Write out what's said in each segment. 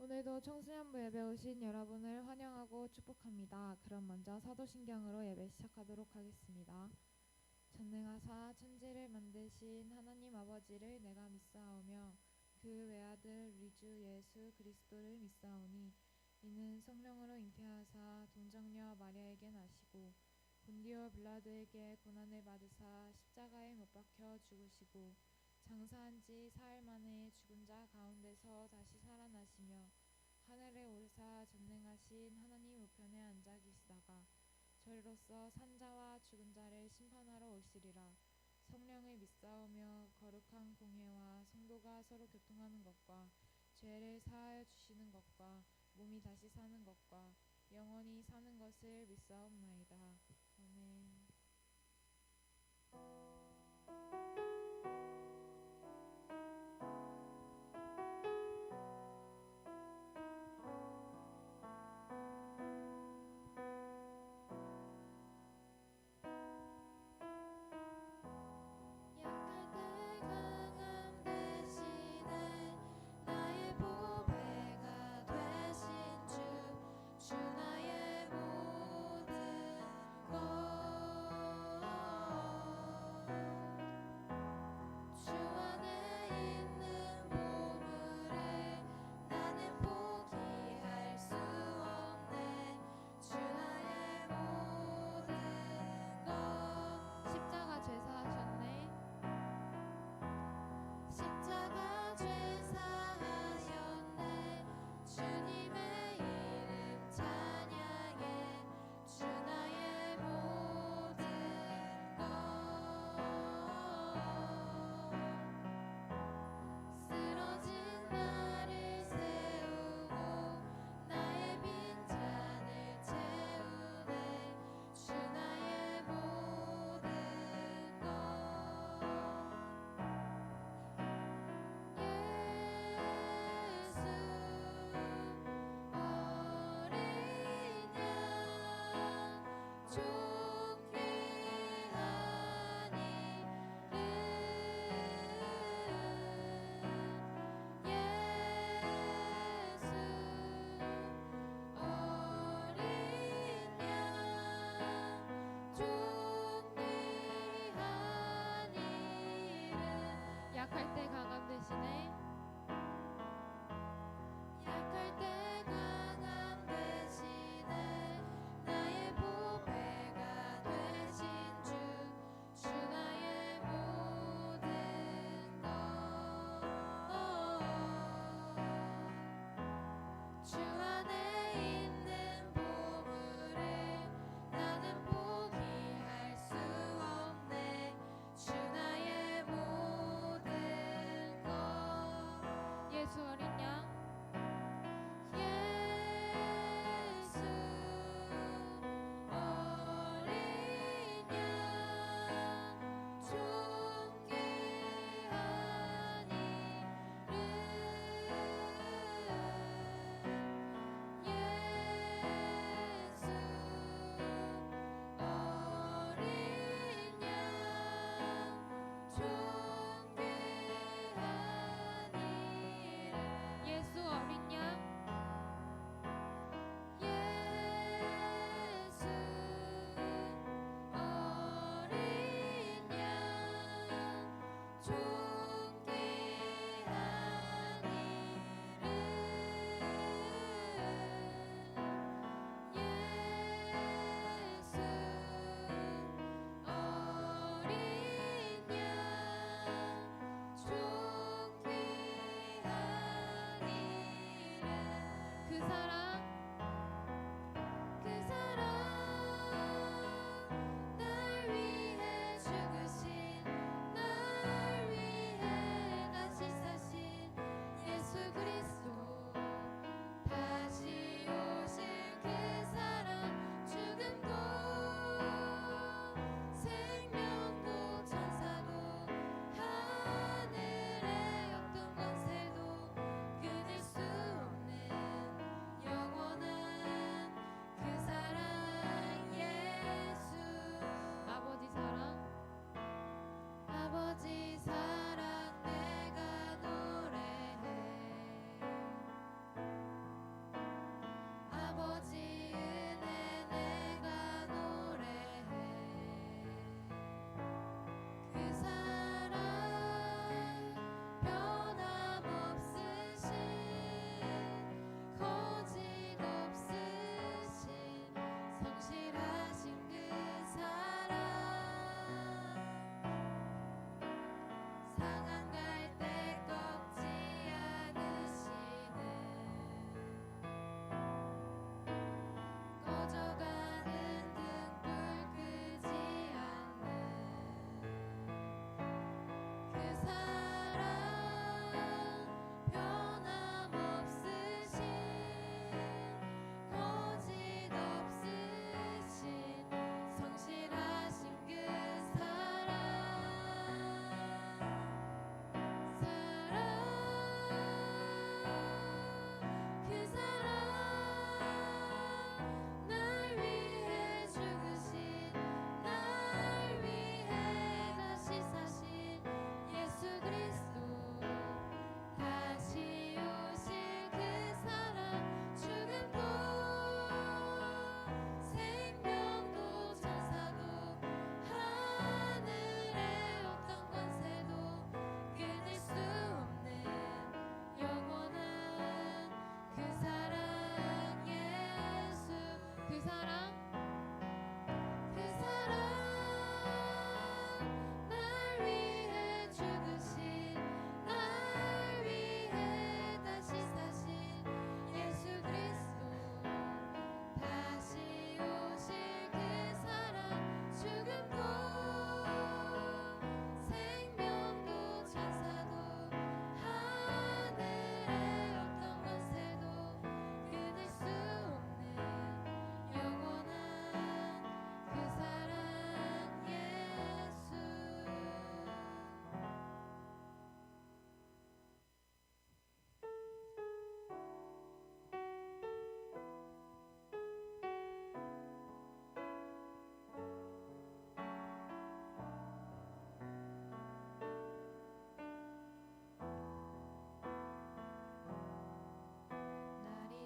오늘도 청소년부 예배 오신 여러분을 환영하고 축복합니다. 그럼 먼저 사도신경으로 예배 시작하도록 하겠습니다. 전능하사 천지를 만드신 하나님 아버지를 내가 믿사오며 그 외아들 우리 주 예수 그리스도를 믿사오니 이는 성령으로 잉태하사 동정녀 마리아에게 나시고 본디오 빌라도에게 고난을 받으사 십자가에 못 박혀 죽으시고 장사한 지 사흘 만에 죽은 자 가운데서 다시 살아나시며 하늘에 오르사 전능하신 하나님 우편에 앉아 계시다가 저리로서 산 자와 죽은 자를 심판하러 오시리라. 성령을 믿사오며 거룩한 공회와 성도가 서로 교통하는 것과 죄를 사하여 주시는 것과 몸이 다시 사는 것과 영원히 사는 것을 믿사옵나이다. 아멘. 약할 때 강함 되시네. 약할 때 강함 되시네. 나의 보배가 되신 주, 주 나의 모든 것. 주 안에 있는 보물을 나는 포기할 수 없네. 주 나의 모든 것. 예수 어린 양, 예수 어린 양, 존귀한 이름. 예수 어린 양, 존귀한 이름. 예수 어린 양, 예수 어린 양, 존귀한 이름. 예수 어린 양, 존귀한 이름. 그 사랑, 그 사랑, 날 위해 죽으신, 날 위해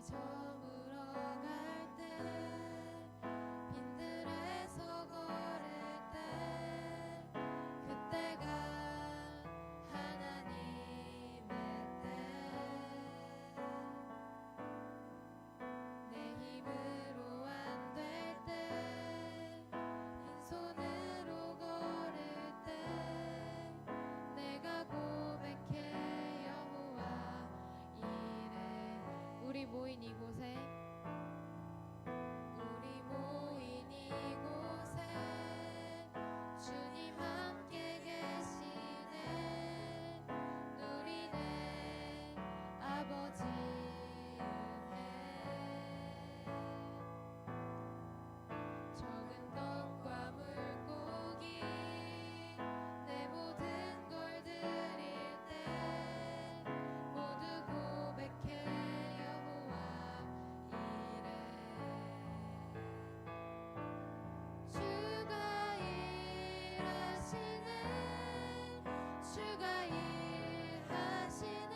저물어 갈 때 빈들에서 걸을 때 그때가 하나님의 때 내 힘으로 안 될 때 빈손으로 걸을 때 내가 고백해 여호와 이래 우리 모인 이곳에 주님 함께 계시네 누리네 아버지 은혜 적은 떡과 물고기 내 모든 걸 드릴 때 모두 고백해 여호와 이래 주가 일하시네 주가 일하시네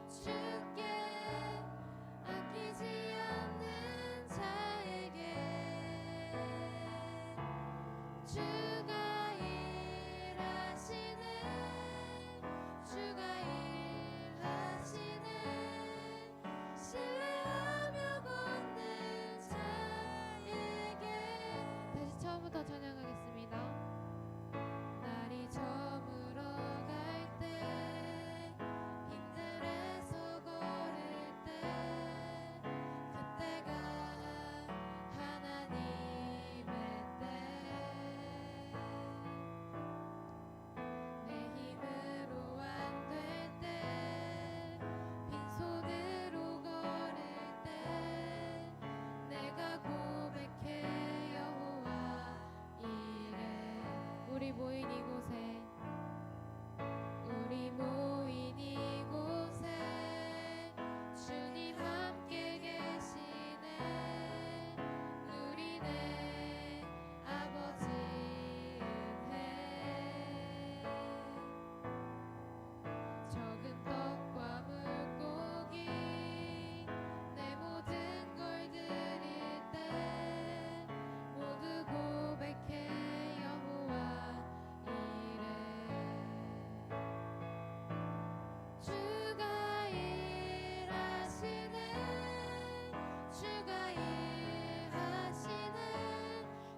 주께 아끼지 않는 자에게 주가 일하시네 주가 일하시네 신뢰하며 걷는 자에게 다시 처음부터 찬양하겠습니다. 날이 저물어 갈 때 빈들에서 걸을 때 그때가 하나님의 때 내 힘으로 안 될 때 빈손으로 걸을 때 내가 고백해 여호와 이래 우리 모인 이곳에 주님 함께 계시네 누리네 아버지 은혜 적은 떡과 물고기 내 모든 걸 드릴 때 모두 고백해 여호와 이래 주가 일하시네 주가 일하시네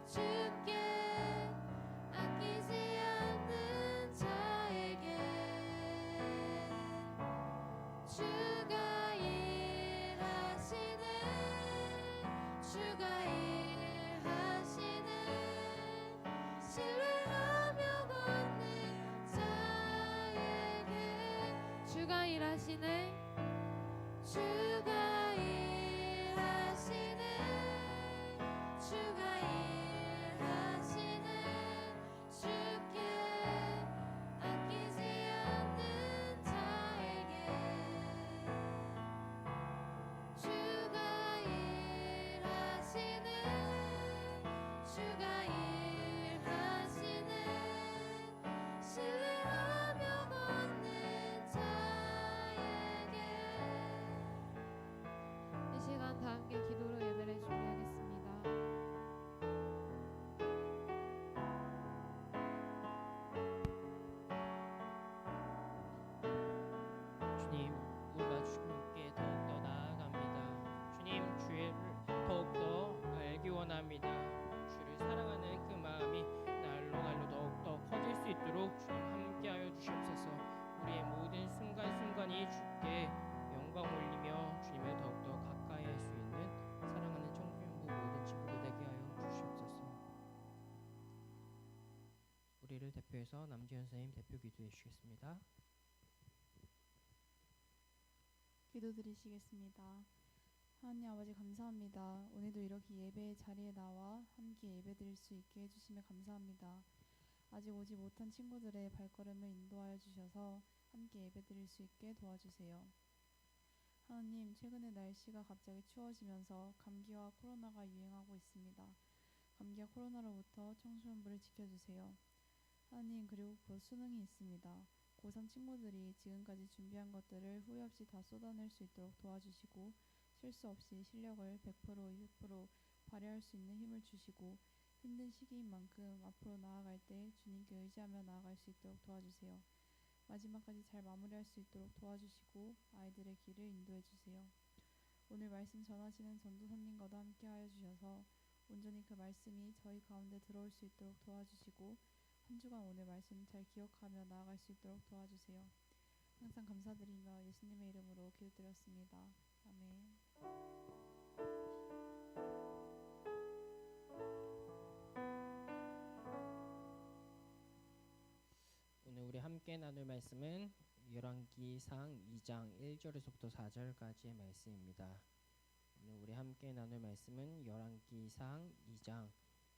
주께 아끼지 않는 자에게 주가 일하시네 주가 일하시네 신뢰하며 걷는 자에게 주가 일하시네 주가 일하시네 주가 일하시네 주께 아끼지 않는 자에게 주가 일하시네 주가 일하시네 신뢰하며 걷는 자에게 이 시간 다 함께 기도로 예배를 준비하겠습니다. 주님, 우리가 주님께 더욱더 나아갑니다. 주님, 주를 더욱더 알기 원합니다. 주를 사랑하는 그 마음이 날로 더욱더 커질 수 있도록 주님 함께하여 주시옵소서. 우리의 모든 순간순간이 주께 영광 올리며 주님을 더욱더 가까이 할 수 있는 사랑하는 청소년부 모든 친구들 되게 하여 주시옵소서. 우리를 대표해서 남지현 선생님 대표 기도해 주시겠습니다. 기도드리시겠습니다. 하나님 아버지 감사합니다. 오늘도 이렇게 예배의 자리에 나와 함께 예배드릴 수 있게 해주심에 감사합니다. 아직 오지 못한 친구들의 발걸음을 인도하여 주셔서 함께 예배드릴 수 있게 도와주세요. 하나님, 최근에 날씨가 갑자기 추워지면서 감기와 코로나가 유행하고 있습니다. 감기와 코로나로부터 청소년부를 지켜주세요. 하나님, 그리고 곧 수능이 있습니다. 고3 친구들이 지금까지 준비한 것들을 후회 없이 다 쏟아낼 수 있도록 도와주시고 실수 없이 실력을 100% 200% 발휘할 수 있는 힘을 주시고 힘든 시기인 만큼 앞으로 나아갈 때 주님께 의지하며 나아갈 수 있도록 도와주세요. 마지막까지 잘 마무리할 수 있도록 도와주시고 아이들의 길을 인도해 주세요. 오늘 말씀 전하시는 전도사님과도 함께 하여 주셔서 온전히 그 말씀이 저희 가운데 들어올 수 있도록 도와주시고 한 주간 오늘 말씀 잘 기억하며 나아갈 수 있도록 도와주세요. 항상 감사드리며 예수님의 이름으로 기도드렸습니다. 아멘. 오늘 우리 함께 나눌 말씀은 열왕기상 2장 1절에서부터 4절까지의 말씀입니다. 오늘 우리 함께 나눌 말씀은 열왕기상 2장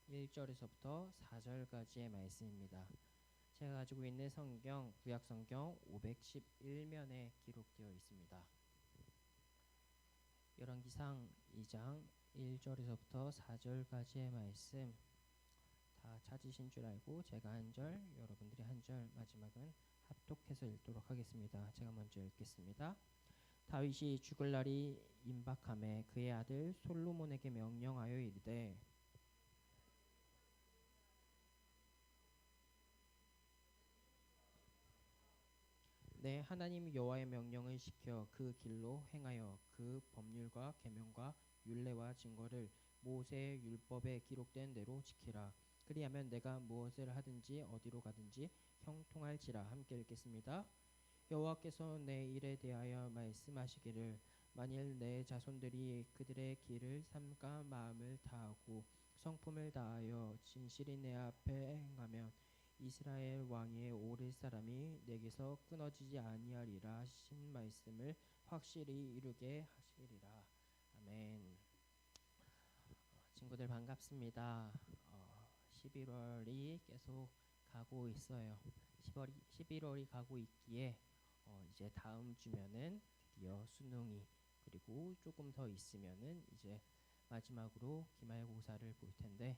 1절에서부터 4절까지의 말씀입니다. 제가 가지고 있는 성경 구약 성경 511면에 기록되어 있습니다. 열왕기상 2장 1절에서부터 4절까지의 말씀 다 찾으신 줄 알고 제가 한 절, 여러분들이 한 절, 마지막은 합독해서 읽도록 하겠습니다. 제가 먼저 읽겠습니다. 다윗이 죽을 날이 임박함에 그의 아들 솔로몬에게 명령하여 이르되 내 하나님 여호와의 명령을 지켜 그 길로 행하여 그 법률과 계명과 율례와 증거를 모세의 율법에 기록된 대로 지키라. 그리하면 내가 무엇을 하든지 어디로 가든지 형통할지라. 함께 읽겠습니다. 여호와께서 내 일에 대하여 말씀하시기를 만일 내 자손들이 그들의 길을 삼가 마음을 다하고 성품을 다하여 진실이 내 앞에 행하면 이스라엘 왕위에 오를 사람이 내게서 끊어지지 아니하리라 하신 말씀을 확실히 이루게 하시리라. 아멘. 친구들 반갑습니다. 11월이 계속 가고 있어요. 11월이 가고 있기에 이제 다음 주면은 드디어 수능이, 그리고 조금 더 있으면은 이제 마지막으로 기말고사를 볼 텐데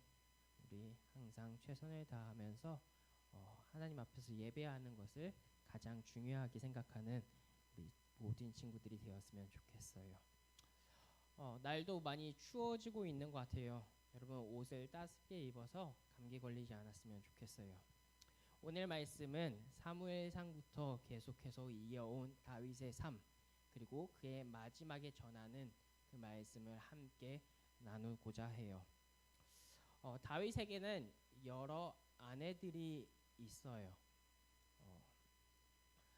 우리 항상 최선을 다하면서 하나님 앞에서 예배하는 것을 가장 중요하게 생각하는 우리 모든 친구들이 되었으면 좋겠어요. 날도 많이 추워지고 있는 것 같아요. 여러분 옷을 따뜻하게 입어서 감기 걸리지 않았으면 좋겠어요. 오늘 말씀은 사무엘상부터 계속해서 이어온 다윗의 삶, 그리고 그의 마지막에 전하는 그 말씀을 함께 나누고자 해요. 다윗에게는 여러 아내들이 있어요.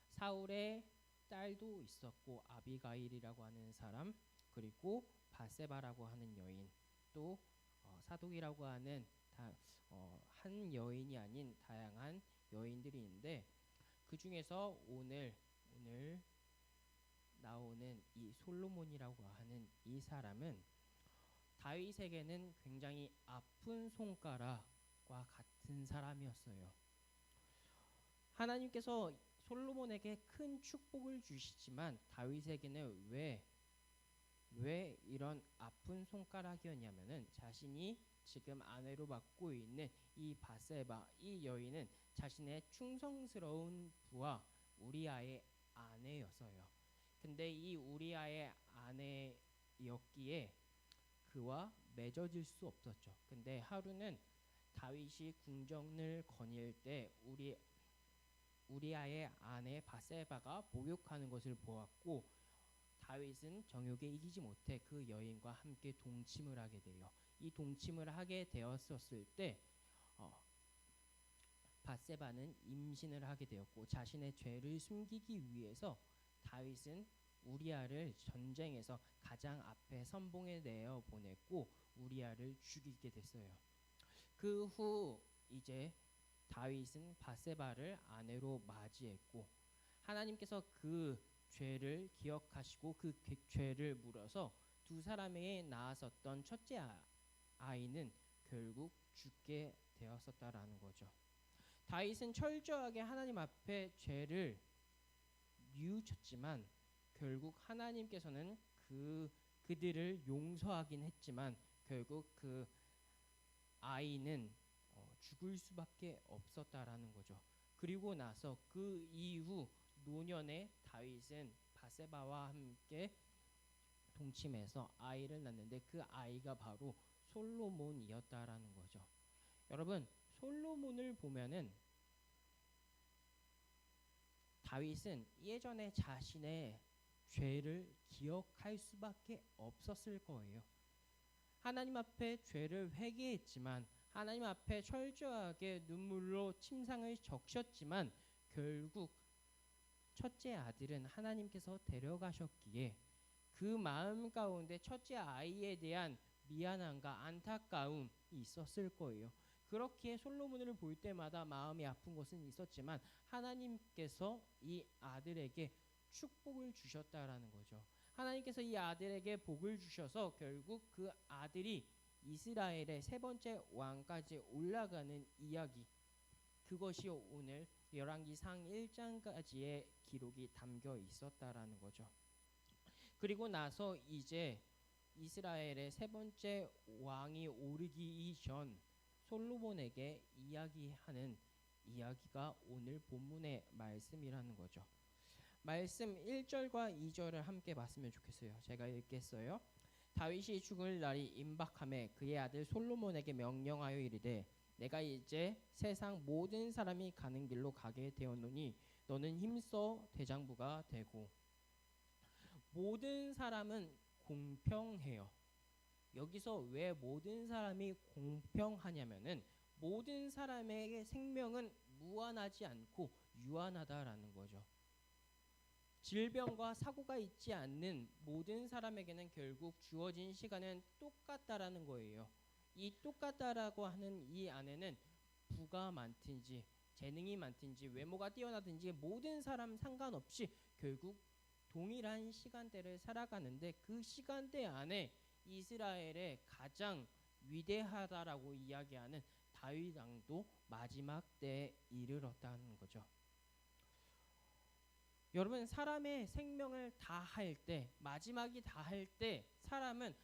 사울의 딸도 있었고 아비가일이라고 하는 사람, 그리고 바세바라고 하는 여인, 또 사독이라고 하는 한 여인이 아닌 다양한 여인들이 있는데 그 중에서 오늘 나오는 이 솔로몬이라고 하는 이 사람은 다윗에게는 굉장히 아픈 손가락과 같은 사람이었어요. 하나님께서 솔로몬에게 큰 축복을 주시지만 다윗에게는 왜 이런 아픈 손가락이었냐면은 자신이 지금 아내로 맡고 있는 이 바세바, 이 여인은 자신의 충성스러운 부하 우리아의 아내였어요. 근데 이 우리아의 아내였기에 그와 맺어질 수 없었죠. 근데 하루는 다윗이 궁전을 거닐 때 우리아의 아내 바세바가 목욕하는 것을 보았고 다윗은 정욕에 이기지 못해 그 여인과 함께 동침을 하게 돼요. 이 동침을 하게 되었었을 때 바세바는 임신을 하게 되었고 자신의 죄를 숨기기 위해서 다윗은 우리아를 전쟁에서 가장 앞에 선봉에 내어 보냈고 우리아를 죽이게 됐어요. 그 후 이제 다윗은 바세바를 아내로 맞이했고 하나님께서 그 죄를 기억하시고 그 죄를 물어서 두 사람에게 낳았었던 첫째 아이는 결국 죽게 되었었다라는 거죠. 다윗은 철저하게 하나님 앞에 죄를 뉘우쳤지만 결국 하나님께서는 그들을 용서하긴 했지만 결국 그 아이는 죽을 수밖에 없었다라는 거죠. 그리고 나서 그 이후 노년에 다윗은 바세바와 함께 동침해서 아이를 낳는데 그 아이가 바로 솔로몬이었다라는 거죠. 여러분, 솔로몬을 보면은 다윗은 예전에 자신의 죄를 기억할 수밖에 없었을 거예요. 하나님 앞에 죄를 회개했지만, 하나님 앞에 철저하게 눈물로 침상을 적셨지만, 결국 첫째 아들은 하나님께서 데려가셨기에 그 마음 가운데 첫째 아이에 대한 미안함과 안타까움이 있었을 거예요. 그렇게 솔로몬을 볼 때마다 마음이 아픈 것은 있었지만 하나님께서 이 아들에게 축복을 주셨다라는 거죠. 하나님께서 이 아들에게 복을 주셔서 결국 그 아들이 이스라엘의 세 번째 왕까지 올라가는 이야기, 그것이 오늘 열왕기상 1장까지의 기록이 담겨 있었다라는 거죠. 그리고 나서 이제 이스라엘의 세 번째 왕이 오르기 이전 솔로몬에게 이야기하는 이야기가 오늘 본문의 말씀이라는 거죠. 말씀 1절과 2절을 함께 봤으면 좋겠어요. 제가 읽겠어요. 다윗이 죽을 날이 임박함에 그의 아들 솔로몬에게 명령하여 이르되 내가 이제 세상 모든 사람이 가는 길로 가게 되었노니 너는 힘써 대장부가 되고. 모든 사람은 공평해요. 여기서 왜 모든 사람이 공평하냐면은 모든 사람에게 생명은 무한하지 않고 유한하다라는 거죠. 질병과 사고가 있지 않는 모든 사람에게는 결국 주어진 시간은 똑같다라는 거예요. 이 똑같다라고 하는 이 안에는 부가 많든지 재능이 많든지 외모가 뛰어나든지 모든 사람 상관없이 결국 동일한 시간대를 살아가는데 그 시간대 안에 이스라엘의 가장 위대하다라고 이야기하는 다윗 왕도 마지막 때에 이르렀다는 거죠. 여러분, 사람의 생명을 다할 때, 마지막이 다할 때 사람은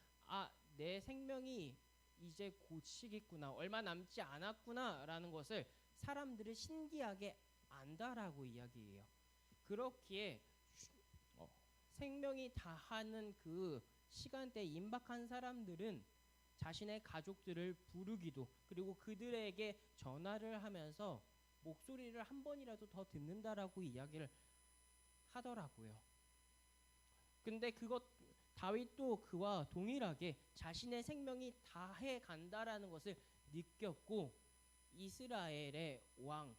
내 생명이 이제 곧 시겠구나, 얼마 남지 않았구나 라는 것을 사람들이 신기하게 안다라고 이야기해요. 그렇기에 생명이 다하는 그 시간대에 임박한 사람들은 자신의 가족들을 부르기도, 그리고 그들에게 전화를 하면서 목소리를 한 번이라도 더 듣는다라고 이야기를 하더라고요. 근데 다윗도 그와 동일하게 자신의 생명이 다해 간다라는 것을 느꼈고, 이스라엘의 왕,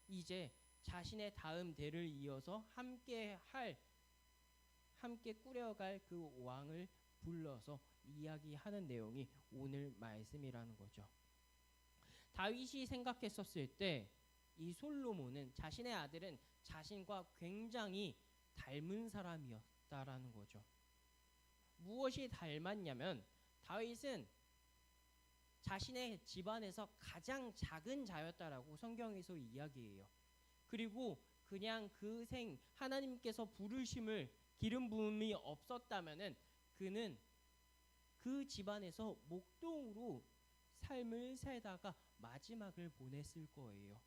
이제 자신의 다음 대를 이어서 함께 꾸려갈 그 왕을 불러서 이야기하는 내용이 오늘 말씀이라는 거죠. 다윗이 생각했었을 때 이 솔로몬은, 자신의 아들은 자신과 굉장히 닮은 사람이었다라는 거죠. 무엇이 닮았냐면 다윗은 자신의 집안에서 가장 작은 자였다라고 성경에서 이야기해요. 그리고 그냥 하나님께서 부르심을 기름 부음이 없었다면은 그는 그 집안에서 목동으로 삶을 살다가 마지막을 보냈을 거예요.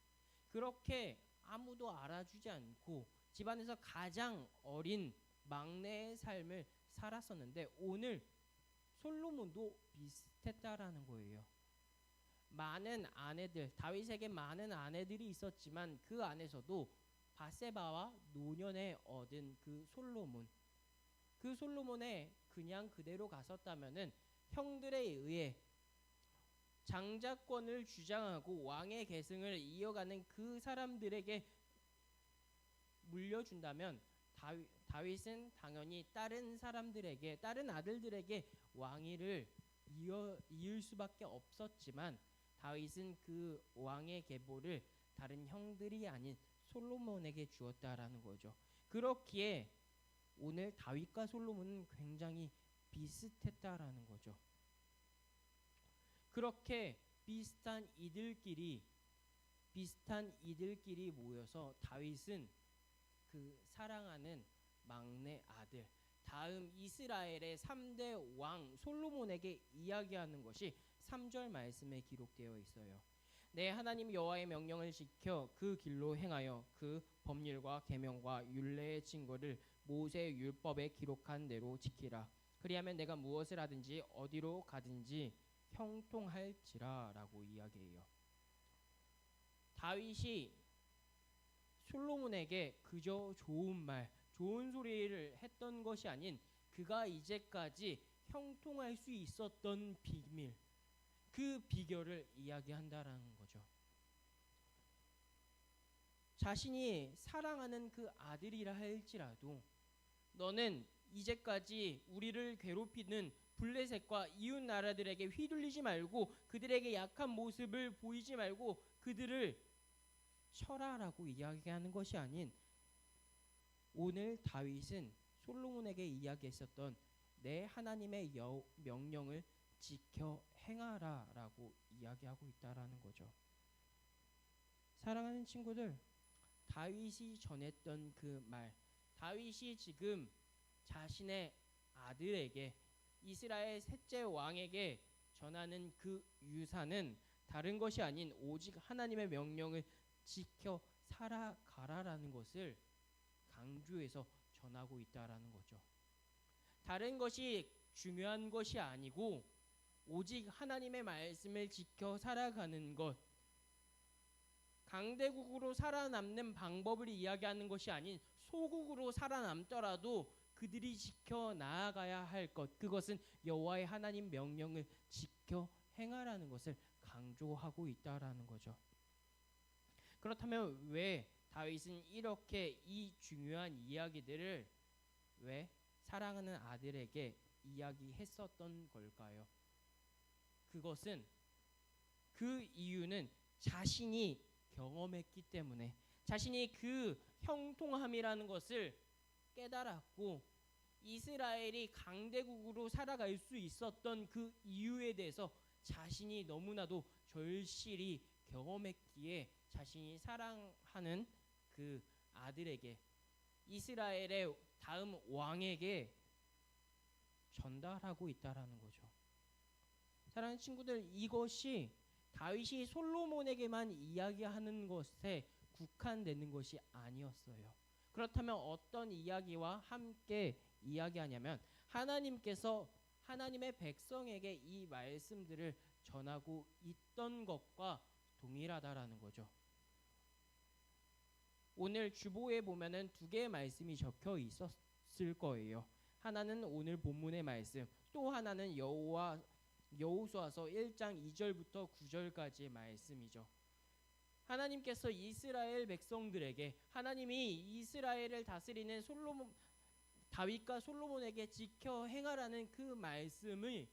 그렇게 아무도 알아주지 않고 집안에서 가장 어린 막내의 삶을 살았었는데 오늘 솔로몬도 비슷했다라는 거예요. 다윗에게 많은 아내들이 있었지만 그 안에서도 바세바와 노년에 얻은 그 솔로몬에 그냥 그대로 갔었다면은 형들에 의해 장자권을 주장하고 왕의 계승을 이어가는 그 사람들에게 물려준다면 다윗은 당연히 다른 아들들에게 왕위를 이을 수밖에 없었지만 다윗은 그 왕의 계보를 다른 형들이 아닌 솔로몬에게 주었다라는 거죠. 그렇기에 오늘 다윗과 솔로몬은 굉장히 비슷했다라는 거죠. 그렇게 비슷한 이들끼리 모여서 다윗은 그 사랑하는 막내 아들, 다음 이스라엘의 3대 왕 솔로몬에게 이야기하는 것이 3절 말씀에 기록되어 있어요. 내 하나님 여호와의 명령을 지켜 그 길로 행하여 그 법률과 계명과 율례의 증거를 모세 율법에 기록한 대로 지키라. 그리하면 내가 무엇을 하든지 어디로 가든지 형통할지라라고 이야기해요. 다윗이 솔로몬에게 그저 좋은 말, 좋은 소리를 했던 것이 아닌 그가 이제까지 형통할 수 있었던 비밀, 그 비결을 이야기한다라는 거죠. 자신이 사랑하는 그 아들이라 할지라도 너는 이제까지 우리를 괴롭히는 블레셋과 이웃 나라들에게 휘둘리지 말고 그들에게 약한 모습을 보이지 말고 그들을 쳐라라고 이야기하는 것이 아닌 오늘 다윗은 솔로몬에게 이야기했었던 내 하나님의 명령을 지켜 행하라라고 이야기하고 있다라는 거죠. 사랑하는 친구들, 다윗이 전했던 그 말, 다윗이 지금 자신의 아들에게 이스라엘 셋째 왕에게 전하는 그 유산은 다른 것이 아닌 오직 하나님의 명령을 지켜 살아가라라는 것을 강조해서 전하고 있다라는 거죠. 다른 것이 중요한 것이 아니고 오직 하나님의 말씀을 지켜 살아가는 것, 강대국으로 살아남는 방법을 이야기하는 것이 아닌 소국으로 살아남더라도 그들이 지켜 나아가야 할 것, 그것은 여호와의 하나님 명령을 지켜 행하라는 것을 강조하고 있다라는 거죠. 그렇다면 왜 다윗은 이렇게 이 중요한 이야기들을 왜 사랑하는 아들에게 이야기했었던 걸까요? 그것은 그 이유는 자신이 경험했기 때문에, 자신이 그 형통함이라는 것을 깨달았고 이스라엘이 강대국으로 살아갈 수 있었던 그 이유에 대해서 자신이 너무나도 절실히 경험했기에 자신이 사랑하는 그 아들에게, 이스라엘의 다음 왕에게 전달하고 있다라는 거죠. 사랑하는 친구들, 이것이 다윗이 솔로몬에게만 이야기하는 것에 국한되는 것이 아니었어요. 그렇다면 어떤 이야기와 함께 이야기하냐면 하나님께서 하나님의 백성에게 이 말씀들을 전하고 있던 것과 동일하다라는 거죠. 오늘 주보에 보면은 두 개의 말씀이 적혀 있었을 거예요. 하나는 오늘 본문의 말씀, 또 하나는 여호수아서 1장 2절부터 9절까지의 말씀이죠. 하나님께서 이스라엘 백성들에게, 하나님이 이스라엘을 다스리는 다윗과 솔로몬에게 지켜 행하라는 그 말씀을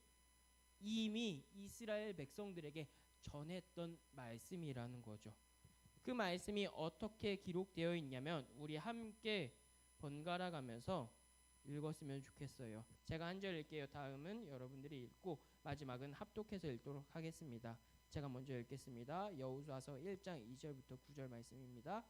이미 이스라엘 백성들에게 전했던 말씀이라는 거죠. 그 말씀이 어떻게 기록되어 있냐면 우리 함께 번갈아 가면서 읽었으면 좋겠어요. 제가 한 절 읽게요. 다음은 여러분들이 읽고 마지막은 합독해서 읽도록 하겠습니다. 제가 먼저 읽겠습니다. 여호수아서 1장 2절부터 9절 말씀입니다.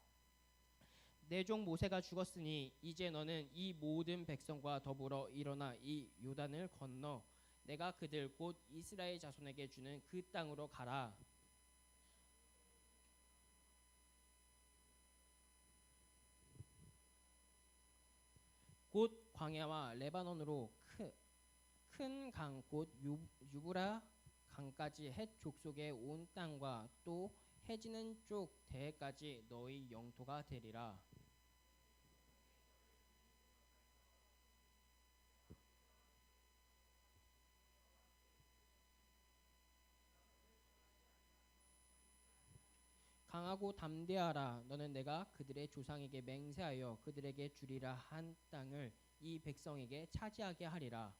내 종 모세가 죽었으니 이제 너는 이 모든 백성과 더불어 일어나 이 요단을 건너 내가 그들 곧 이스라엘 자손에게 주는 그 땅으로 가라. 곧 광야와 레바논으로 큰 강 곧 유브라 강까지 헷 족속의 온 땅과 또 해지는 쪽 대해까지 너희 영토가 되리라. 강하고 담대하라. 너는 내가 그들의 조상에게 맹세하여 그들에게 주리라 한 땅을 이 백성에게 차지하게 하리라.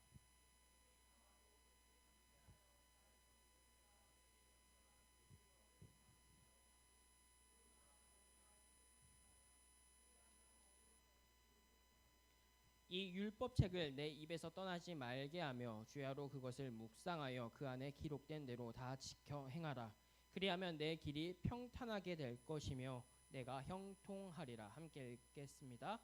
이 율법책을 내 입에서 떠나지 말게 하며 주야로 그것을 묵상하여 그 안에 기록된 대로 다 지켜 행하라. 그리하면 내 길이 평탄하게 될 것이며 내가 형통하리라. 함께 읽겠습니다.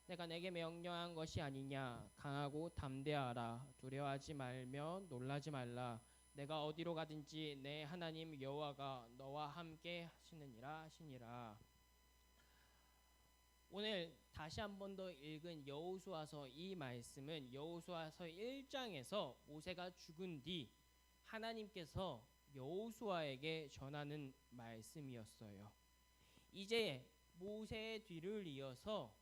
내가 내게 명령한 것이 아니냐. 강하고 담대하라. 두려워하지 말며 놀라지 말라. 내가 어디로 가든지 내 하나님 여호와가 너와 함께 하시느니라 하시니라. 오늘 다시 한 번 더 읽은 여호수아서 이 말씀은 여호수아서 1장에서 모세가 죽은 뒤 하나님께서 여호수아에게 전하는 말씀이었어요. 이제 모세의 뒤를 이어서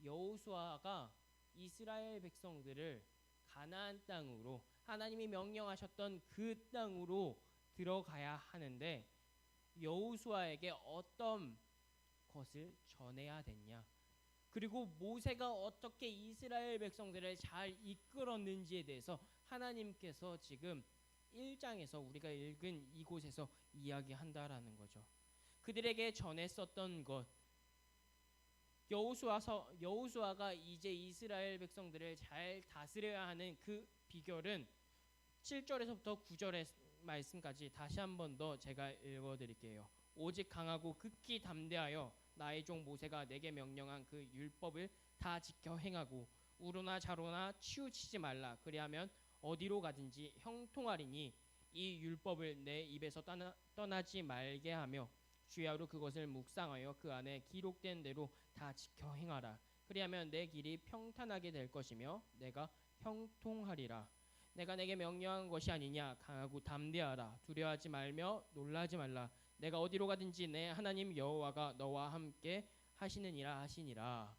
여호수아가 이스라엘 백성들을 가나안 땅으로 하나님이 명령하셨던 그 땅으로 들어가야 하는데 여호수아에게 어떤 것을 전해야 됐냐? 그리고 모세가 어떻게 이스라엘 백성들을 잘 이끌었는지에 대해서 하나님께서 지금 1장에서 우리가 읽은 이곳에서 이야기한다라는 거죠. 그들에게 전했었던 것, 여호수아가 이제 이스라엘 백성들을 잘 다스려야 하는 그 비결은 7절에서부터 9절의 말씀까지 다시 한 번 더 제가 읽어드릴게요. 오직 강하고 극히 담대하여 나의 종 모세가 내게 명령한 그 율법을 다 지켜 행하고 우로나 좌로나 치우치지 말라. 그리하면 어디로 가든지 형통하리니 이 율법을 내 입에서 떠나지 말게 하며 주야로 그것을 묵상하여 그 안에 기록된 대로 다 지켜 행하라. 그리하면 내 길이 평탄하게 될 것이며 내가 형통하리라. 내가 내게 명령한 것이 아니냐. 강하고 담대하라. 두려워하지 말며 놀라지 말라. 내가 어디로 가든지 내 하나님 여호와가 너와 함께 하시느니라 하시니라.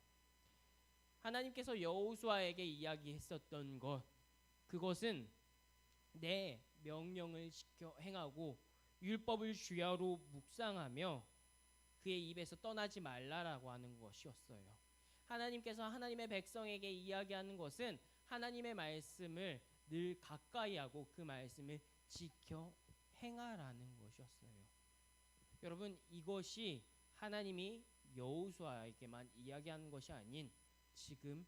하나님께서 여호수아에게 이야기했었던 것, 그것은 내 명령을 지켜 행하고 율법을 주야로 묵상하며 그의 입에서 떠나지 말라라고 하는 것이었어요. 하나님께서 하나님의 백성에게 이야기하는 것은 하나님의 말씀을 늘 가까이 하고 그 말씀을 지켜 행하라는 것이었어요. 여러분, 이것이 하나님이 여호수아에게만 이야기하는 것이 아닌 지금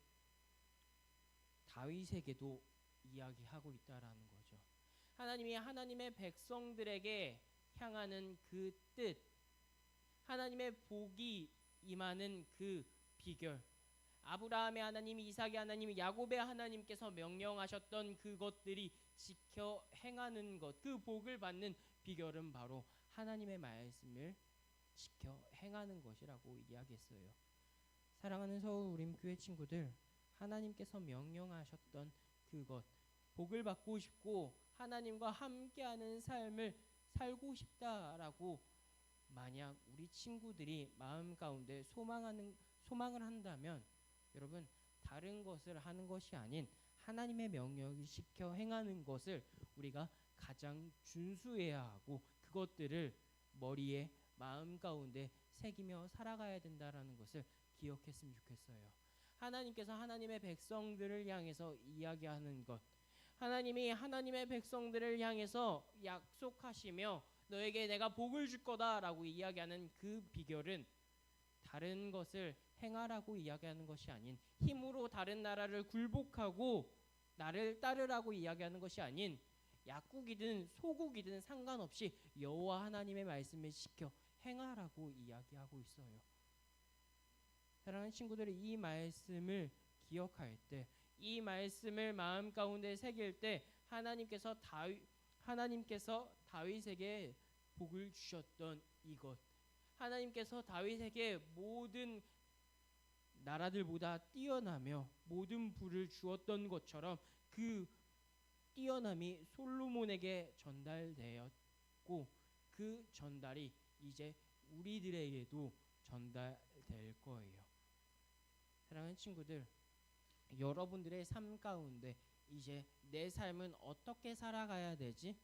다윗에게도 이야기하고 있다라는 거죠. 하나님이 하나님의 백성들에게 향하는 그 뜻, 하나님의 복이 임하는 그 비결, 아브라함의 하나님, 이삭의 하나님, 야곱의 하나님께서 명령하셨던 그것들이 지켜 행하는 것, 그 복을 받는 비결은 바로 하나님의 말씀을 지켜 행하는 것이라고 이야기했어요. 사랑하는 서울 우림교회 친구들, 하나님께서 명령하셨던 그것, 복을 받고 싶고 하나님과 함께하는 삶을 살고 싶다라고 만약 우리 친구들이 마음 가운데 소망을 한다면 여러분, 다른 것을 하는 것이 아닌 하나님의 명령을 지켜 행하는 것을 우리가 가장 준수해야 하고 그것들을 머리에 마음 가운데 새기며 살아가야 된다라는 것을 기억했으면 좋겠어요. 하나님께서 하나님의 백성들을 향해서 이야기하는 것, 하나님이 하나님의 백성들을 향해서 약속하시며 너에게 내가 복을 줄 거다라고 이야기하는 그 비결은 다른 것을 행하라고 이야기하는 것이 아닌, 힘으로 다른 나라를 굴복하고 나를 따르라고 이야기하는 것이 아닌, 약국이든 소국이든 상관없이 여호와 하나님의 말씀을 지켜 행하라고 이야기하고 있어요. 사랑하는 친구들이 이 말씀을 기억할 때, 이 말씀을 마음 가운데 새길 때 하나님께서 다윗에게 복을 주셨던 이것, 하나님께서 다윗에게 모든 나라들보다 뛰어나며 모든 부를 주었던 것처럼 그 뛰어남이 솔로몬에게 전달되었고 그 전달이 이제 우리들에게도 전달될 거예요. 사랑하는 친구들, 여러분들의 삶 가운데 이제 내 삶은 어떻게 살아가야 되지?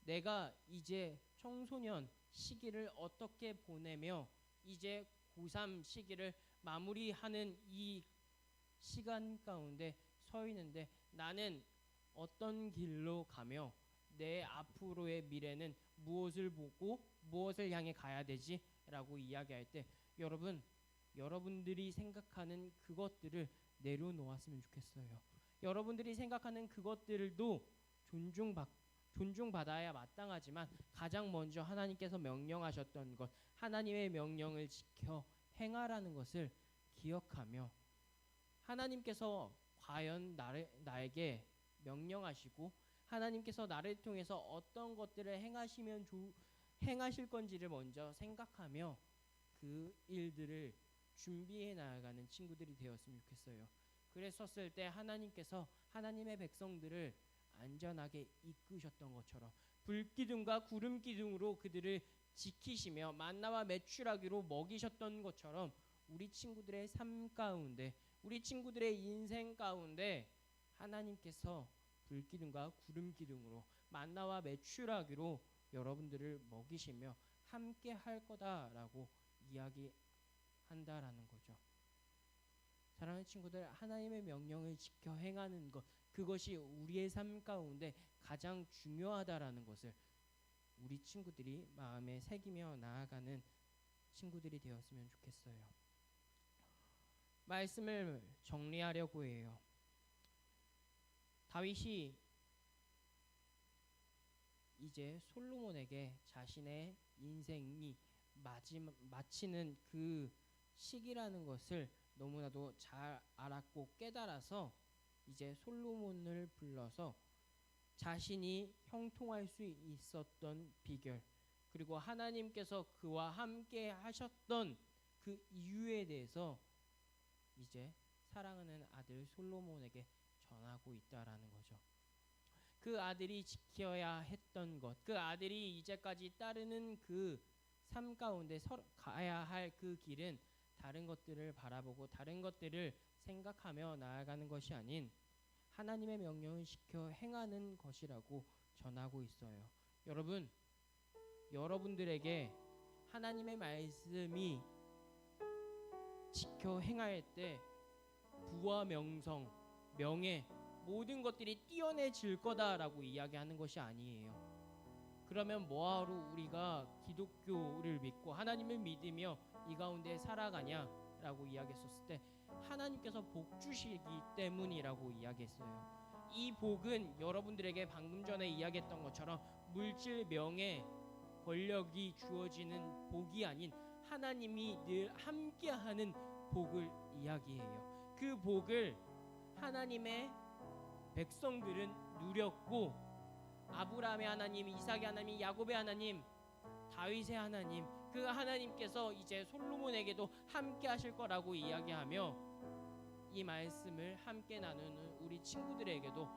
내가 이제 청소년 시기를 어떻게 보내며 이제 고3 시기를 마무리하는 이 시간 가운데 서 있는데 나는 어떤 길로 가며 내 앞으로의 미래는 무엇을 보고 무엇을 향해 가야 되지? 라고 이야기할 때 여러분들이 생각하는 그것들을 내려놓았으면 좋겠어요. 여러분들이 생각하는 그것들도 존중받아야 마땅하지만 가장 먼저 하나님께서 명령하셨던 것, 하나님의 명령을 지켜 행하라는 것을 기억하며 건강하면서 과연 나에게 명령하시고 하나님께서 나를 통해서 어떤 것들을 행하실 건지를 먼저 생각하며 그 일들을 준비해 나아가는 친구들이 되었으면 좋겠어요. 그랬었을 때 하나님께서 하나님의 백성들을 안전하게 이끄셨던 것처럼 불기둥과 구름기둥으로 그들을 지키시며 만나와 메추라기로 먹이셨던 것처럼 우리 친구들의 삶 가운데, 우리 친구들의 인생 가운데 하나님께서 불기둥과 구름기둥으로 만나와 메추라기로 여러분들을 먹이시며 함께 할 거다라고 이야기한다라는 거죠. 사랑하는 친구들, 하나님의 명령을 지켜 행하는 것, 그것이 우리의 삶 가운데 가장 중요하다라는 것을 우리 친구들이 마음에 새기며 나아가는 친구들이 되었으면 좋겠어요. 말씀을 정리하려고 해요. 다윗이 이제 솔로몬에게 자신의 인생이 마치는 그 시기라는 것을 너무나도 잘 알았고 깨달아서 이제 솔로몬을 불러서 자신이 형통할 수 있었던 비결, 그리고 하나님께서 그와 함께 하셨던 그 이유에 대해서 이제 사랑하는 아들 솔로몬에게 전하고 있다라는 거죠. 그 아들이 지켜야 했던 것, 그 아들이 이제까지 따르는 그 삶 가운데 가야 할 그 길은 다른 것들을 바라보고 다른 것들을 생각하며 나아가는 것이 아닌 하나님의 명령을 지켜 행하는 것이라고 전하고 있어요. 여러분, 여러분들에게 하나님의 말씀이 지켜 행할 때 부와 명성, 명예, 모든 것들이 뛰어내질 거다라고 이야기하는 것이 아니에요. 그러면 뭐하러 우리가 기독교를 믿고 하나님을 믿으며 이 가운데 살아가냐라고 이야기했었을 때 하나님께서 복 주시기 때문이라고 이야기했어요. 이 복은 여러분들에게 방금 전에 이야기했던 것처럼 물질, 명예, 권력이 주어지는 복이 아닌 하나님이 늘 함께하는 복을 이야기해요. 그 복을 하나님의 백성들은 누렸고 아브라함의 하나님, 이삭의 하나님, 야곱의 하나님, 다윗의 하나님, 그 하나님께서 이제 솔로몬에게도 함께 하실 거라고 이야기하며 이 말씀을 함께 나누는 우리 친구들에게도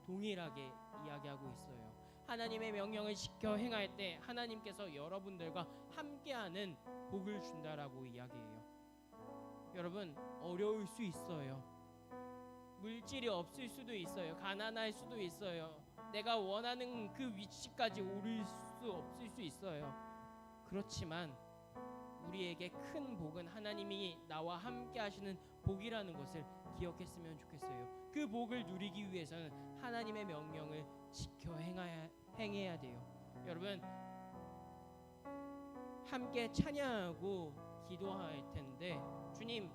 동일하게 이야기하고 있어요. 하나님의 명령을 지켜 행할 때 하나님께서 여러분들과 함께하는 복을 준다라고 이야기해요. 여러분, 어려울 수 있어요. 물질이 없을 수도 있어요. 가난할 수도 있어요. 내가 원하는 그 위치까지 오를 수 없을 수 있어요. 그렇지만 우리에게 큰 복은 하나님이 나와 함께 하시는 복이라는 것을 기억했으면 좋겠어요. 그 복을 누리기 위해서는 하나님의 명령을 지켜 행해야 돼요. 여러분, 함께 찬양하고 기도할 텐데 주님,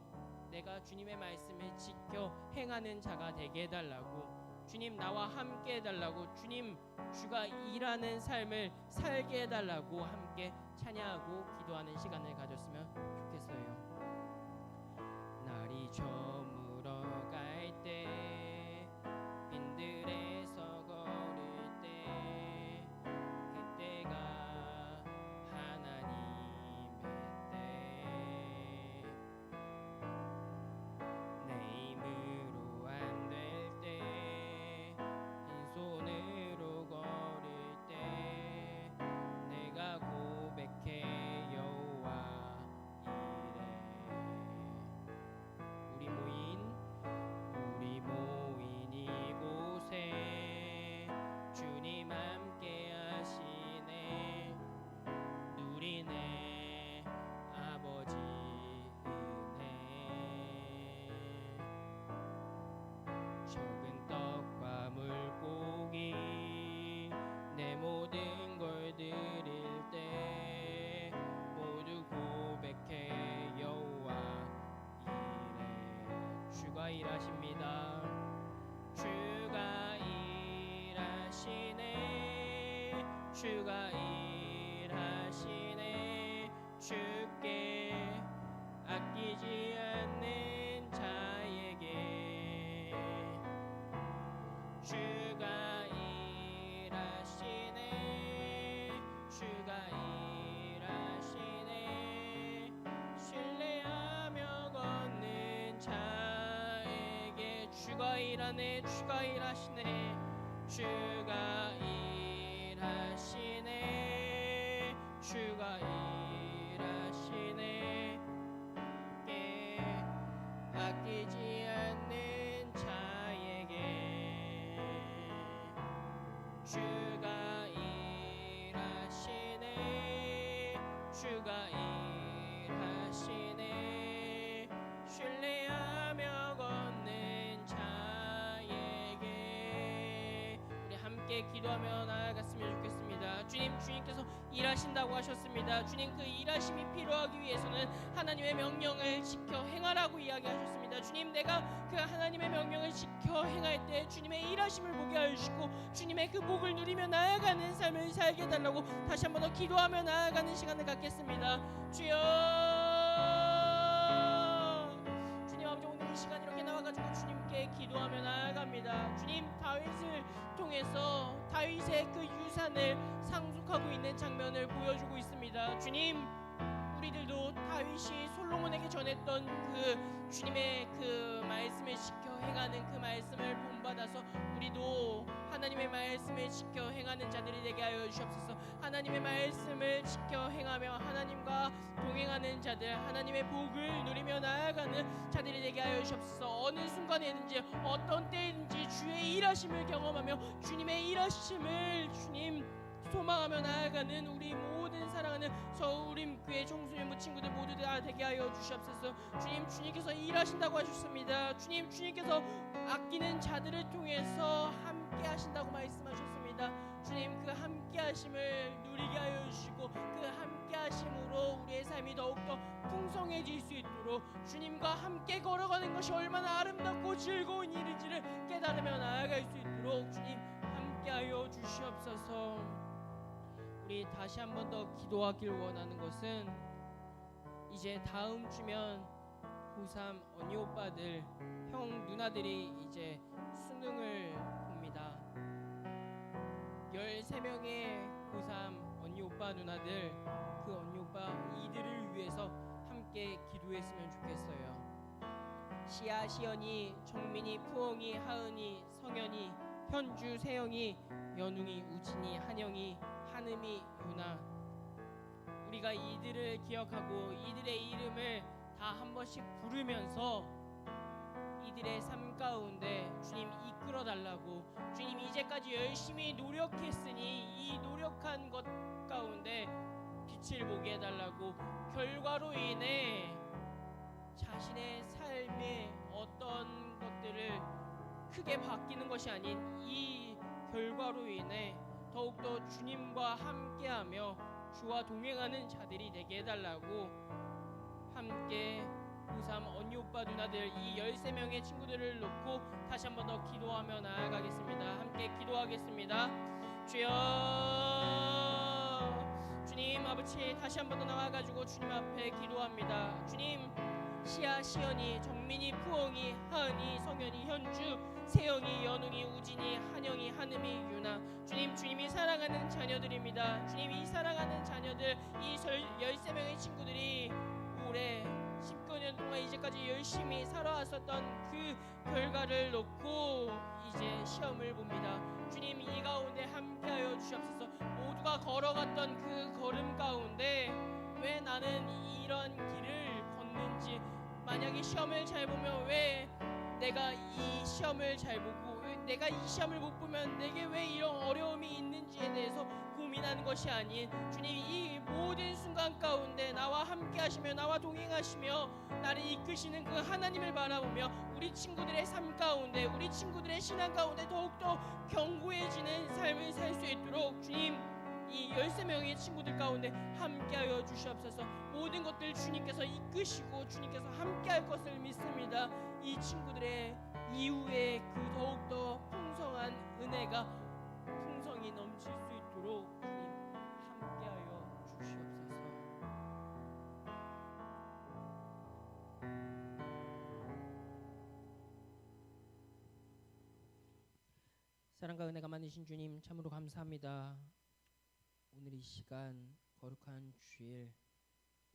내가 주님의 말씀을 지켜 행하는 자가 되게 해달라고, 주님 나와 함께 해달라고, 주님 주가 일하는 삶을 살게 해달라고 함께 찬양하고 기도하는 시간을 가졌으면 좋겠어요. 날이 저물어 갈 때 빈들에서 걸을 때 그때가 하나님의 때, 내 힘으로 안 될 때 빈손으로 걸을 때 내가 고백해 여호와 이래. 우리 모인 이곳에 주님 함께 하시네. 누리네 아버지 은혜. 적은 떡과 물고기 내 모든 걸 드릴 때 모두 고백해 여호와 이래. 주가 일하십니다. 주가 일하시네. 주가 일하시네. 주께 아끼지 않는 자에게 주가 일하시네. 주가 일하시네. 신뢰하고 주가 일하네 주가 일하시네 주가 일하시네 주가 일하시네 께 아끼지 않는 자에게 주가 일하시네 주가 일하시네 신뢰하며 걷는 자에게 우리 함께 기도하며 나아갔으면 좋겠습니다. 주님께서 일하신다고 하셨습니다. 주님 그 일하심이 필요하기 위해서는 하나님의 명령을 지켜 행하라고 이야기하셨습니다. 주님 내가 그 하나님의 명령을 지켜 행할 때 주님의 일하심을 보게 하시고 주님의 그 복을 누리며 나아가는 삶을 살게 해달라고 다시 한번 더 기도하며 나아가는 시간을 갖겠습니다. 주여 주님 아버지 오늘 이 시간 이렇게 나와가지고 주님께 기도하며 나아갑니다. 주님 다윗을 통해서 다윗의 그 유산을 상속하고 있는 장면을 보여주고 있습니다. 주님 우리들도 다윗이 솔로몬에게 전했던 그 주님의 그 말씀을 지켜 행하는 그 말씀을 본받아서 우리도 하나님의 말씀을 지켜 행하는 자들이 되게 하여 주옵소서. 하나님의 말씀을 지켜 행하며 하나님과 동행하는 자들, 하나님의 복을 누리며 나아가는 자들이 되게 하여 주옵소서. 어느 순간에든지 어떤 때든지 주의 일하심을 경험하며 주님의 일하심을 주님 소망하며 나아가는 우리 모든 사랑하는 서울임 교회 청소년부 친구들 모두 다 되게 하여 주시옵소서. 주님께서 일하신다고 하셨습니다. 주님께서 아끼는 자들을 통해서 함께 하신다고 말씀하셨습니다. 주님 그 함께 하심을 누리게 하여 주시고 그 함께 하심으로 우리의 삶이 더욱더 풍성해질 수 있도록 주님과 함께 걸어가는 것이 얼마나 아름답고 즐거운 일인지를 깨달으며 나아갈 수 있도록 주님 함께 하여 주시옵소서. 우리 다시 한 번 더 기도하길 원하는 것은 이제 다음 주면 고3 언니 오빠들 형 누나들이 이제 수능을 봅니다. 13명의 고3 언니 오빠 누나들 그 언니 오빠 이들을 위해서 함께 기도했으면 좋겠어요. 시아, 시연이, 정민이, 푸엉이, 하은이, 성현이, 현주, 세영이, 연웅이, 우진이, 한영이, 한음이, 유나 우리가 이들을 기억하고 이들의 이름을 다 한 번씩 부르면서 이들의 삶 가운데 주님 이끌어 달라고 주님 이제까지 열심히 노력했으니 이 노력한 것 가운데 빛을 보게 해달라고 결과로 인해 자신의 삶의 어떤 것들을 크게 바뀌는 것이 아닌 이 결과로 인해 더욱더 주님과 함께하며 주와 동행하는 자들이 되게 해달라고 함께 고3 언니 오빠 누나들 이 13명의 친구들을 놓고 다시 한 번 더 기도하며 나아가겠습니다. 함께 기도하겠습니다. 주여 주님 아버지 다시 한 번 더 나와가지고 주님 앞에 기도합니다. 주님 시아, 시연이, 정민이, 푸엉이, 하은이, 성현이, 현주, 세영이, 연웅이, 우진이, 한영이, 한음이, 유나 주님이 사랑하는 자녀들입니다. 주님 이 사랑하는 자녀들 이 13명의 친구들이 올해 19년 동안 이제까지 열심히 살아왔었던 그 결과를 놓고 이제 시험을 봅니다. 주님 이 가운데 함께하여 주시옵소서. 모두가 걸어갔던 그 걸음 가운데 왜 나는 이런 길을 걷는지 만약에 시험을 잘 보면 왜 내가 이 시험을 잘 보고 왜 내가 이 시험을 못 보면 내게 왜 이런 어려움이 있는지에 대해서 고민하는 것이 아닌 주님 이 모든 순간 가운데 나와 함께 하시며 나와 동행하시며 나를 이끄시는 그 하나님을 바라보며 우리 친구들의 삶 가운데 우리 친구들의 신앙 가운데 더욱더 견고해지는 삶을 살 수 있도록 주님 이 13명의 친구들 가운데 함께하여 주시옵소서. 모든 것들 주님께서 이끄시고 주님께서 함께할 것을 믿습니다. 이 친구들의 이후에 그 더욱더 풍성한 은혜가 풍성이 넘칠 수 있도록 주님 함께하여 주시옵소서. 사랑과 은혜가 많으신 주님 참으로 감사합니다. 오늘 이 시간 거룩한 주일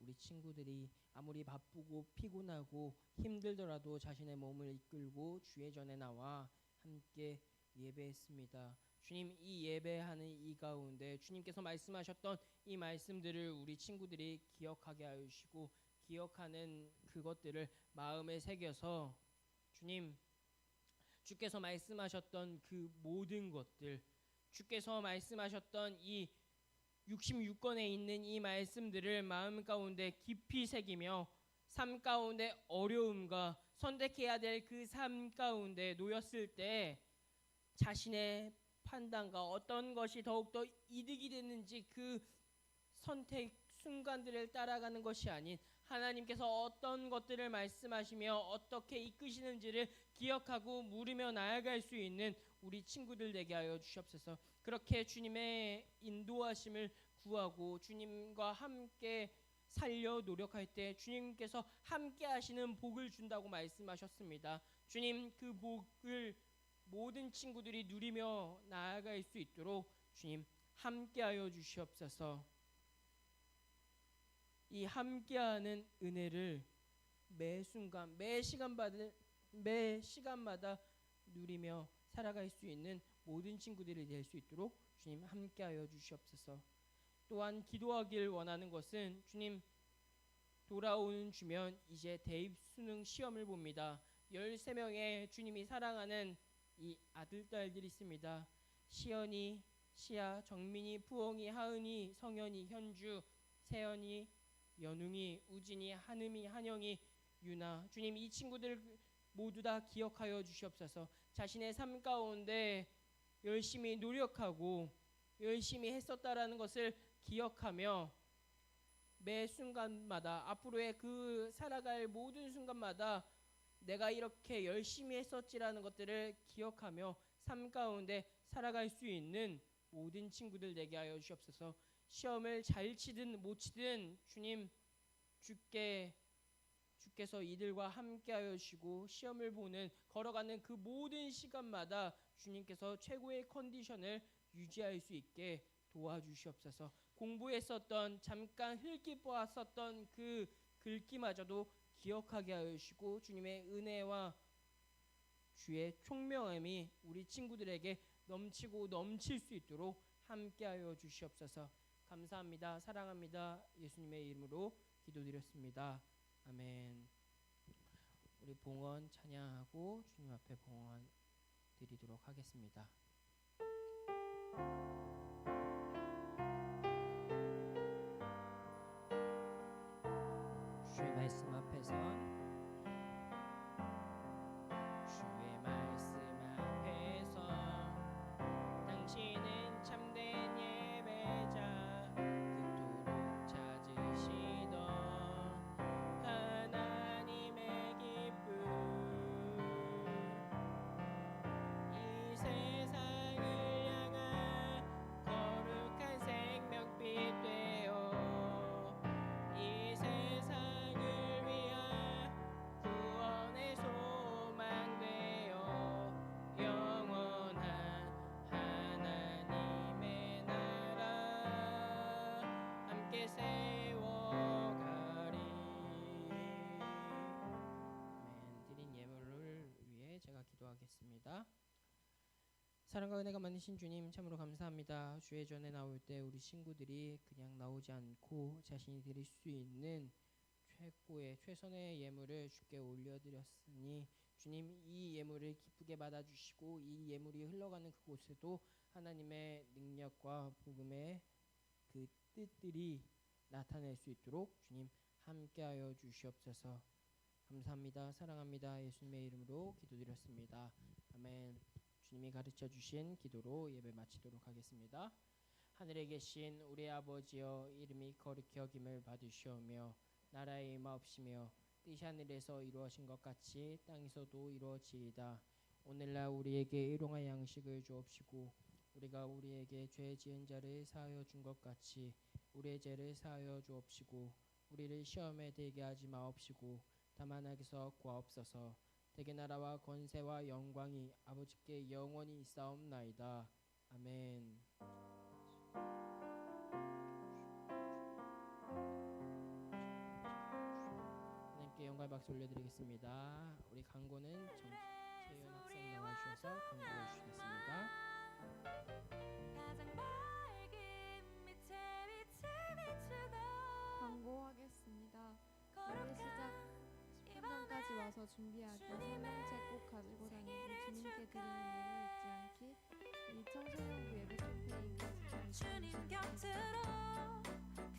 우리 친구들이 아무리 바쁘고 피곤하고 힘들더라도 자신의 몸을 이끌고 주의 전에 나와 함께 예배했습니다. 주님, 이 예배하는 이 가운데 주님께서 말씀하셨던 이 말씀들을 우리 친구들이 기억하게 하시고 기억하는 그것들을 마음에 새겨서 주님, 주께서 말씀하셨던 그 모든 것들, 주께서 말씀하셨던 이 66권에 있는 이 말씀들을 마음 가운데 깊이 새기며 삶 가운데 어려움과 선택해야 될 그 삶 가운데 놓였을 때 자신의 판단과 어떤 것이 더욱더 이득이 됐는지 그 선택 순간들을 따라가는 것이 아닌 하나님께서 어떤 것들을 말씀하시며 어떻게 이끄시는지를 기억하고 물으며 나아갈 수 있는 우리 친구들 되게 하여 주시옵소서. 그렇게 주님의 인도하심을 구하고 주님과 함께 살려 노력할 때 주님께서 함께 하시는 복을 준다고 말씀하셨습니다. 주님, 그 복을 모든 친구들이 누리며 나아갈 수 있도록 주님 함께하여 주시옵소서. 이 함께하는 은혜를 매 순간 매 시간마다 누리며 살아갈 수 있는 모든 친구들이 될 수 있도록 주님 함께하여 주시옵소서. 또한 기도하길 원하는 것은 주님, 돌아오는 주면 이제 대입 수능 시험을 봅니다. 13명의 주님이 사랑하는 이 아들 딸들이 있습니다. 시연이, 시아, 정민이, 푸엉이, 하은이, 성현이, 현주, 세연이, 연웅이, 우진이, 한음이, 한영이, 유나, 주님 이 친구들 모두 다 기억하여 주시옵소서. 자신의 삶 가운데 열심히 노력하고 열심히 했었다라는 것을 기억하며 매 순간마다 앞으로의 그 살아갈 모든 순간마다 내가 이렇게 열심히 했었지라는 것들을 기억하며 삶 가운데 살아갈 수 있는 모든 친구들 되게 하여 주시옵소서. 시험을 잘 치든 못 치든 주님, 주께서 이들과 함께하여 주시고 시험을 보는 걸어가는 그 모든 시간마다 주님께서 최고의 컨디션을 유지할 수 있게 도와주시옵소서. 공부했었던 잠깐 흘기 보았었던 그 글귀마저도 기억하게 하여 주시고 주님의 은혜와 주의 총명함이 우리 친구들에게 넘치고 넘칠 수 있도록 함께하여 주시옵소서. 감사합니다. 사랑합니다. 예수님의 이름으로 기도드렸습니다. 아멘. 우리 봉헌 찬양하고 주님 앞에 봉헌 드리도록 하겠습니다. 주의 말씀 앞에서 주의 말씀 앞에서 당신은 참된 예배자 그토록 찾으시던 하나님의 기쁨 이 세상을 향한 거룩한 생명빛 되어 이 세상을 위한 구원의 소망 되어 영원한 하나님의 나라 함께 세워가리. 아멘. 드린 예물을 위해 제가 기도하겠습니다. 사랑과 은혜가 많으신 주님 참으로 감사합니다. 주의 전에 나올 때 우리 친구들이 그냥 나오지 않고 자신이 드릴 수 있는 최고의 최선의 예물을 주께 올려드렸으니 주님 이 예물을 기쁘게 받아주시고 이 예물이 흘러가는 그곳에도 하나님의 능력과 복음의 그 뜻들이 나타낼 수 있도록 주님 함께하여 주시옵소서. 감사합니다. 사랑합니다. 예수님의 이름으로 기도드렸습니다. 아멘. 주님이 가르쳐 주신 기도로 예배 마치도록 하겠습니다. 하늘에 계신 우리 아버지여 이름이 거룩히 여김을 받으시오며 나라의 임하옵시며 뜻이 하늘에서 이루어진 것 같이 땅에서도 이루어지이다. 오늘날 우리에게 일용할 양식을 주옵시고 우리가 우리에게 죄 지은 자를 사하여 준 것 같이 우리의 죄를 사하여 주옵시고 우리를 시험에 들게 하지 마옵시고 다만 악에서 구하옵소서. 대개 나라와 권세와 영광이 아버지께 영원히 있사옵나이다. 아멘. 주님께 영광 박수 올려드리겠습니다. 우리 광고는 정채윤 학생 나와주셔서 광고해 주시겠습니다. 광고하겠습니다. 예배 시작 10분 전까지 와서 준비하기, 성경책 꼭 가지고 다니고 주님께 드리는 예를 잊지 않기, 이 청소년부 예배 캠페인까지 주님 곁으로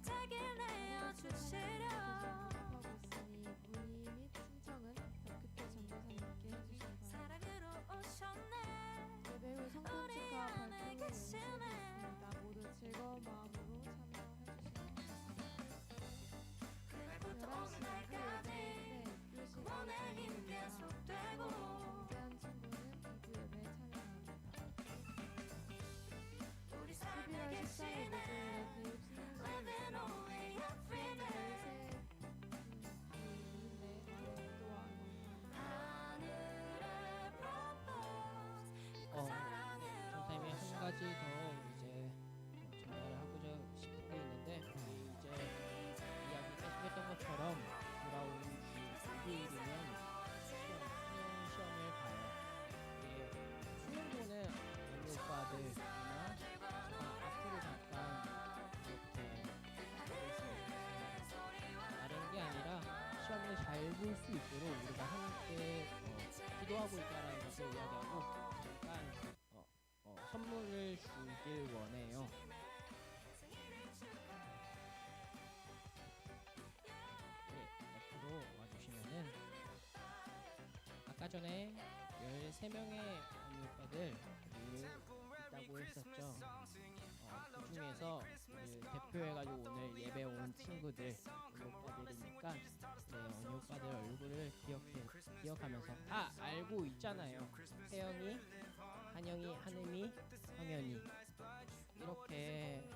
자길 내어주시려 하고 있으니 문의 및 신청은 백그태 전도사님께 해주시기 바랍니다. 사랑으로 오셨네 예배 후 성탄 축하 발표 연습이 있습니다. 모두 즐거운 마음으로 참여해주시기 바랍니다. 11시 예배 원의 힘 계속되고 정재한 친구는 2부 예배에 참여합니다. 우리 11월 삶의 14일 계시네 목요일 교육 Living away every day 하늘의 propose 전타임에 한 가지 더 이제 전달을 하고자 싶은 게 있는데 이제 이야기 계속했던 것처럼 돌아오는 일요일이면 시험을 봐요. 수능 보는 언니 오빠들이나 앞으로 잠깐 이렇게 다른 게 아니라 시험을 잘 볼 수 있도록 우리가 함께 기도하고 있다라는 것을 이야기하고 잠깐 선물을 주길 원해요. 옆으로 와주시면은 아까 전에 13명의 언니 오빠들 있다고 했었죠. 그 중에서 대표해가지고 오늘 예배 온 친구들 언니 오빠들이니까 언니 오빠들 얼굴을 기억하면서 다 알고 있잖아요. 세영이, 한영이, 한음이, 성현이 이렇게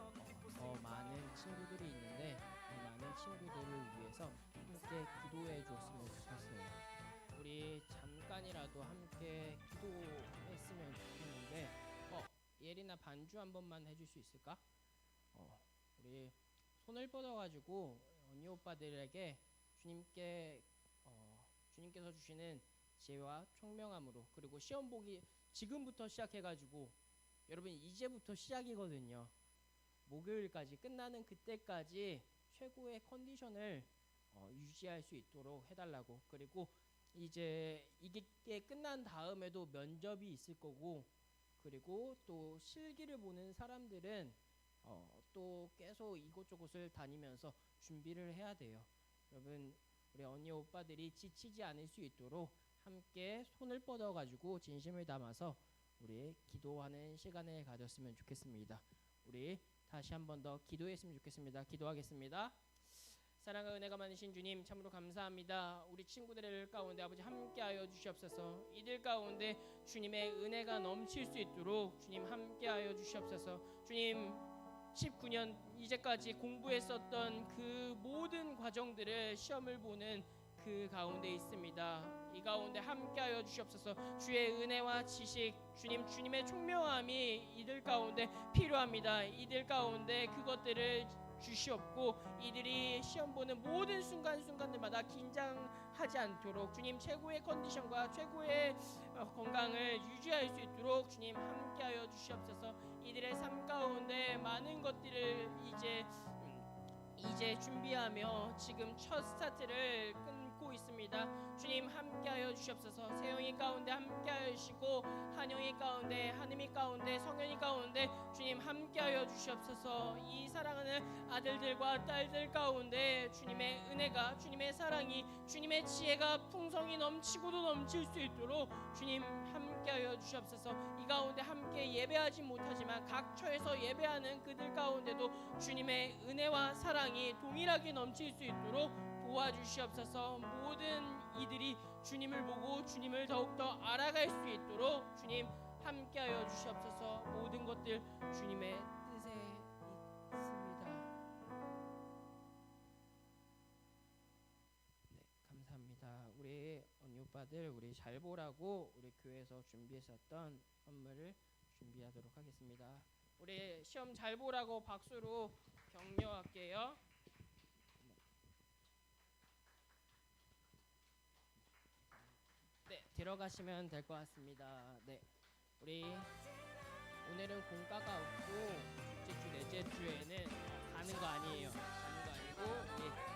더 많은 친구들이 있는데 이 많은 친구들을 위해서 함께 기도해 주었으면 좋겠어요. 우리 잠깐이라도 함께 기도했으면 좋겠는데 예리나 반주 한 번만 해줄 수 있을까? 우리 손을 뻗어가지고 언니 오빠들에게 주님께서 주시는 지혜와 총명함으로 그리고 시험 보기 지금부터 시작해가지고 여러분 이제부터 시작이거든요. 목요일까지 끝나는 그때까지 최고의 컨디션을 유지할 수 있도록 해달라고. 그리고 이제 이게 끝난 다음에도 면접이 있을 거고 그리고 또 실기를 보는 사람들은 또 계속 이곳저곳을 다니면서 준비를 해야 돼요. 여러분 우리 언니 오빠들이 지치지 않을 수 있도록 함께 손을 뻗어가지고 진심을 담아서 우리 기도하는 시간을 가졌으면 좋겠습니다. 우리 다시 한 번 더 기도했으면 좋겠습니다. 기도하겠습니다. 사랑과 은혜가 많으신 주님 참으로 감사합니다. 우리 친구들 가운데 아버지 함께하여 주시옵소서. 이들 가운데 주님의 은혜가 넘칠 수 있도록 주님 함께하여 주시옵소서. 주님 19년 이제까지 공부했었던 그 모든 과정들을 시험을 보는 그 가운데 있습니다. 이 가운데 함께하여 주시옵소서. 주의 은혜와 지식 주님의 총명함이 이들 가운데 필요합니다. 이들 가운데 그것들을 주시옵고 이들이 시험 보는 모든 순간순간들마다 긴장하지 않도록 주님 최고의 컨디션과 최고의 건강을 유지할 수 있도록 주님 함께하여 주시옵소서. 이들의 삶 가운데 많은 것들을 이제 준비하며 지금 첫 스타트를 끊고 있습니다. 주님 함께하여 주시옵소서. 세영이 가운데 함께하여 주시고 한영이 가운데 한음이 가운데 성현이 가운데 주님 함께하여 주시옵소서. 이 사랑하는 아들들과 딸들 가운데 주님의 은혜가 주님의 사랑이 주님의 지혜가 풍성히 넘치고도 넘칠 수 있도록 주님 함께하여 주시옵소서. 이 가운데 함께 예배하지 못하지만 각 처에서 예배하는 그들 가운데도 주님의 은혜와 사랑이 동일하게 넘칠 수 있도록 도와주시옵소서. 모든 이들이 주님을 보고 주님을 더욱더 알아갈 수 있도록 주님 함께하여 주시옵소서. 모든 것들 주님의 뜻에 있습니다. 네, 감사합니다. 우리 언니 오빠들 우리 잘 보라고 우리 교회에서 준비했었던 선물을 준비하도록 하겠습니다. 우리 시험 잘 보라고 박수로 격려할게요. 들어가시면 될 것 같습니다. 네, 우리 오늘은 공과가 없고 둘째 주, 넷째 주에는 가는 거 아니에요. 가는 거 아니고